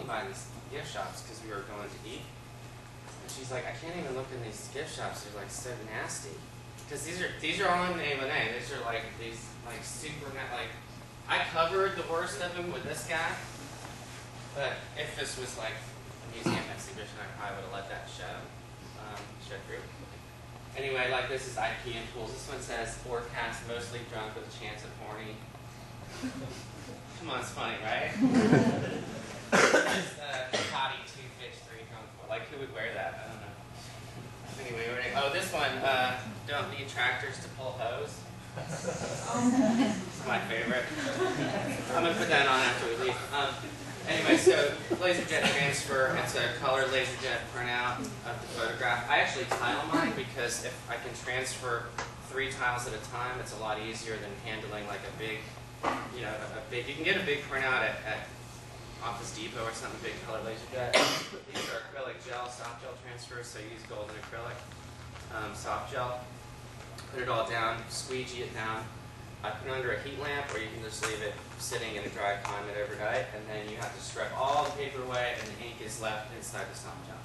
walking by these gift shops because we were going to eat. And she's like, I can't even look in these gift shops. They're like so nasty. Because these are all in A1A. These are like these like super like. I covered the worst of them with this guy. But if this was like a museum exhibition, I probably would have let that show through. Anyway, like this is IP and tools. This one says forecast mostly drunk with a chance of horny. Come on, it's funny, right? Potty, 2 fish, 3 drunk. Like who would wear that? I don't know. Anyway, oh, this one, don't need tractors to pull hose. It's my favorite. I'm going to put that on after we leave. Anyway, so LaserJet transfer, it's a color LaserJet printout of the photograph. I actually tile mine because if I can transfer 3 tiles at a time, it's a lot easier than handling like a big, you know, you can get a big printout at Office Depot or something, big color LaserJet. These are acrylic gel, soft gel transfers, so you use gold and acrylic, soft gel. Put it all down, squeegee it down. I put it under a heat lamp, or you can just leave it sitting in a dry climate overnight, and then you have to scrub all the paper away, and the ink is left inside the soft gel.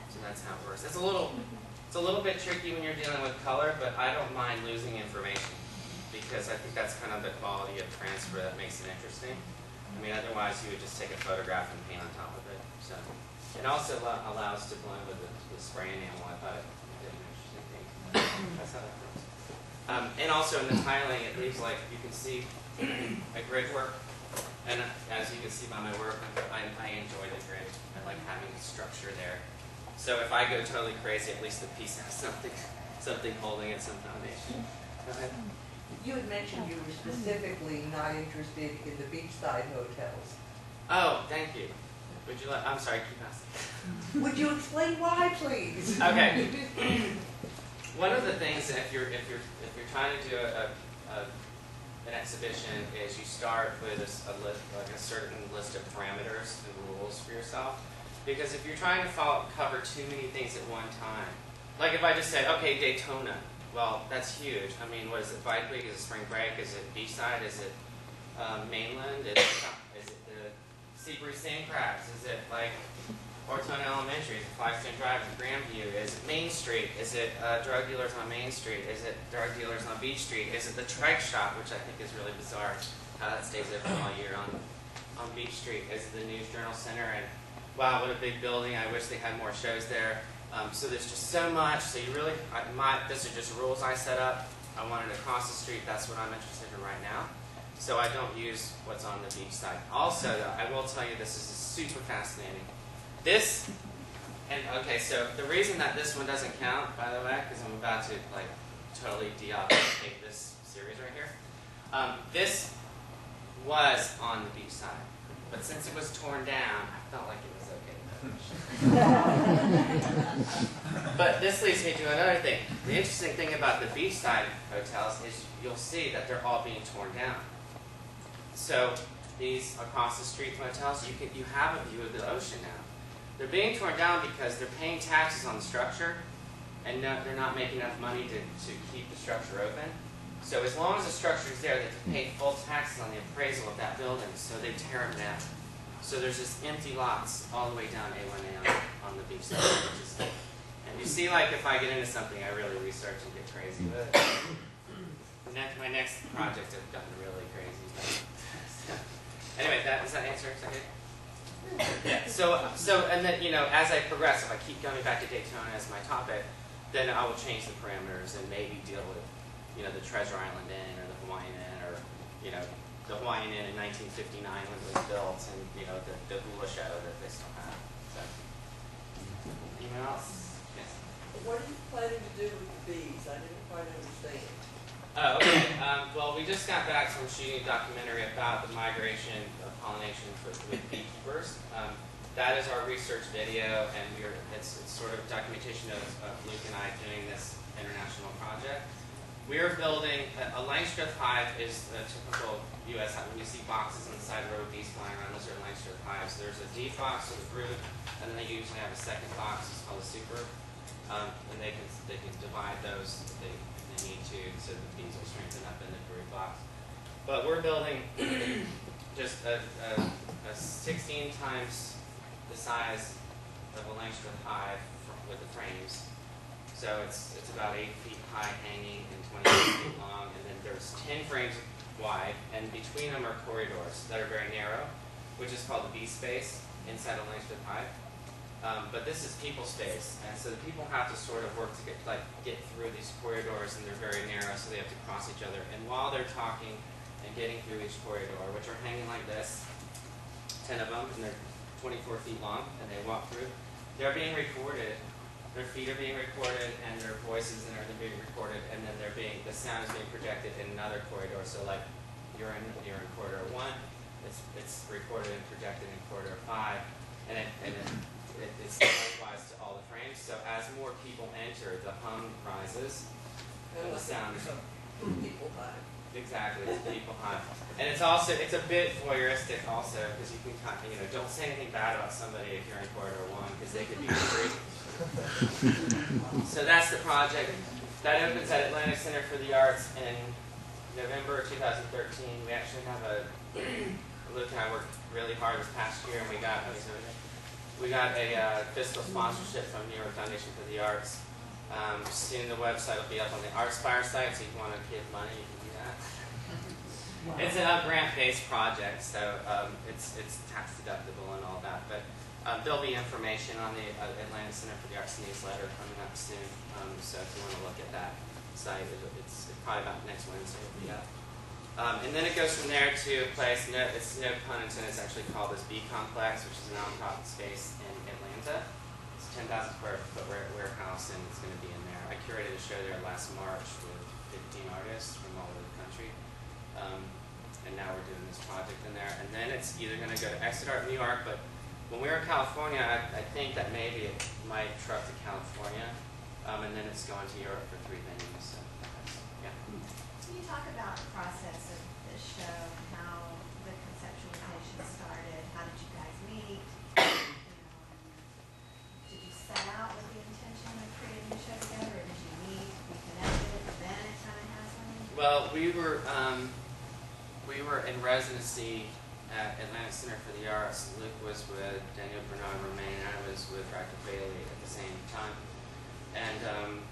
So that's how it works. It's a little bit tricky when you're dealing with color, but I don't mind losing information because I think that's kind of the quality of transfer that makes it interesting. I mean, otherwise you would just take a photograph and paint on top of it. So it also allows to blend with the spray enamel. I thought it did an interesting thing. That's how that works. And also in the tiling, it leaves like, you can see a grid work. And as you can see by my work, I enjoy the grid. I like having the structure there. So if I go totally crazy, at least the piece has something holding it, some foundation. Go ahead. You had mentioned you were specifically not interested in the beachside hotels. Oh, thank you. Would you I'm sorry, keep asking. Would you explain why, please? Okay. One of the things that if you're trying to do an exhibition is you start with a certain list of parameters and rules for yourself. Because if you're trying to cover too many things at one time, like if I just said, okay, Daytona, well, that's huge. I mean, what is it, Bike Week? Is it Spring Break? Is it Beachside? Is it Mainland? Is it the Seabreeze Sand Crabs? Is it like Ortona Elementary? Is it Flagstone Drive and Grandview? Is it Main Street? Is it drug dealers on Main Street? Is it drug dealers on Beach Street? Is it the Trike Shop, which I think is really bizarre, how that stays open all year on Beach Street? Is it the News Journal Center? And wow, what a big building. I wish they had more shows there. So there's just so much. So you really, these are just rules I set up. I want it across the street. That's what I'm interested in right now. So I don't use what's on the beach side. Also, though, I will tell you this is super fascinating. This, and okay, so the reason that this one doesn't count, by the way, because I'm about to like totally de-obfuscate this series right here. This was on the beach side, but since it was torn down, I felt like it was okay. But this leads me to another thing. The interesting thing about the beachside hotels is you'll see that they're all being torn down. So these across the street hotels, you have a view of the ocean now. They're being torn down because they're paying taxes on the structure, and they're not making enough money to keep the structure open. So as long as the structure is there, they can pay full taxes on the appraisal of that building, so they tear them down. So there's just empty lots all the way down A1A on the beach side, which is, and you see, like, if I get into something, I really research and get crazy with it. My next project has gotten really crazy. Anyway, does that answer? Is that good? Yeah. So, and then, you know, as I progress, if I keep going back to Daytona as my topic, then I will change the parameters and maybe deal with, you know, the Treasure Island Inn or the Hawaiian Inn, or, you know, the Hawaiian Inn in 1959 when it was built, and, you know, the hula show that they still have. So, anyone else? Yes. What are you planning to do with the bees? I didn't quite understand. Oh, okay. Well, we just got back from shooting a documentary about the migration of pollination with beekeepers. That is our research video, and it's sort of documentation of Luke and I doing this international project. We are building a Langstroth hive. Is the typical U.S. hive. When you see boxes on the side of the road, bees flying around, those are Langstroth hives. There's a deep box for the brood, and then they usually have a second box. It's called a super, and they can divide those if they need to, so the bees will strengthen up in the brood box. But we're building just a 16 times the size of a Langstroth hive with the frames. So it's about 8 feet high hanging and 20 feet long, and then there's 10 frames wide, and between them are corridors that are very narrow, which is called the bee space inside a Langstroth hive. But this is people space, and so the people have to sort of work to get through these corridors, and they're very narrow, so they have to cross each other. And while they're talking and getting through each corridor, which are hanging like this, 10 of them, and they're 24 feet long, and they walk through, they're being recorded. Their feet are being recorded, and their voices and everything being recorded, and then the sound is being projected in another corridor. So like you're in corridor 1, it's recorded and projected in corridor 5, and it's likewise to all the frames. So as more people enter, the hum rises, and the sound is People hive. exactly it's people high. And it's a bit voyeuristic also, because you can don't say anything bad about somebody if you're in corridor 1, because they could be free. So that's the project. That opens at Atlantic Center for the Arts in November 2013. We actually have Luke and I worked really hard this past year, and we got a fiscal sponsorship from New York Foundation for the Arts. Soon the website will be up on the Artspire site, so if you want to give money, you can do that. Wow. It's a grant-based project, so it's tax deductible and all that. But there'll be information on the Atlanta Center for the Arts newsletter coming up soon. So if you want to look at that site, it's probably about next Wednesday it'll be up. And then it goes from there to a place, it's no pun intended, it's actually called this Bee Complex, which is a nonprofit space in Atlanta. It's a 10,000 square foot warehouse, and it's going to be in there. I curated a show there last March with 15 artists from all over the country. And now we're doing this project in there. And then it's either going to go to Exeter, New York, but when we were in California, I think that maybe it might truck to California, and then it's going to Europe for 3 venues. So yeah. Can you talk about the process of this show and how the conceptualization started? How did you guys meet? Did you set out with the intention of creating a show together, or did you meet, be connected, and then it kind of happened? Well, we were in residency at Atlanta Center for the Arts. Luke was with Daniel Bernard Romain, and I was with Rachel Bailey at the same time. And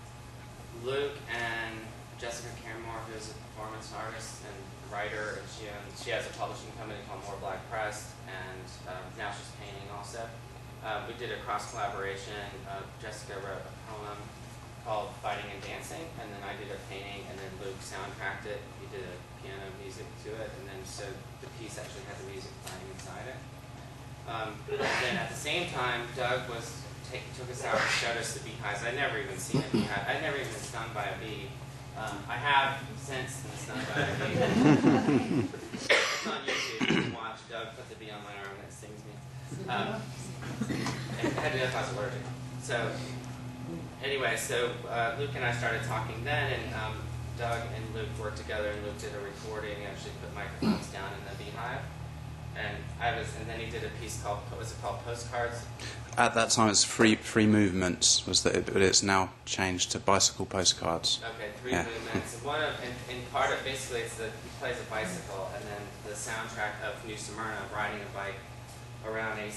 Luke and Jessica Caramore, who's a performance artist and writer, and she has a publishing company called More Black Press, and now she's painting also. We did a cross collaboration. Jessica wrote a poem called Fighting and Dancing, and then I did a painting, and then Luke soundtracked it. He did a piano music to it, and then so the piece actually had the music playing inside it. Then at the same time, Doug took us out and showed us the beehives. I'd never even seen a beehive. I'd never even been stung by a bee. I have since been stung by a bee. It's on YouTube. You can watch Doug put the bee on my arm and it stings me. And I had to know if I was allergic. So anyway, Luke and I started talking then, and Doug and Luke worked together, and Luke did a recording and actually put microphones down in the beehive. And then he did a piece called Postcards? At that time, it's free movements, but it's now changed to bicycle postcards. Okay, 3 movements. And part of basically he plays a bicycle, and then the soundtrack of New Smyrna riding a bike around a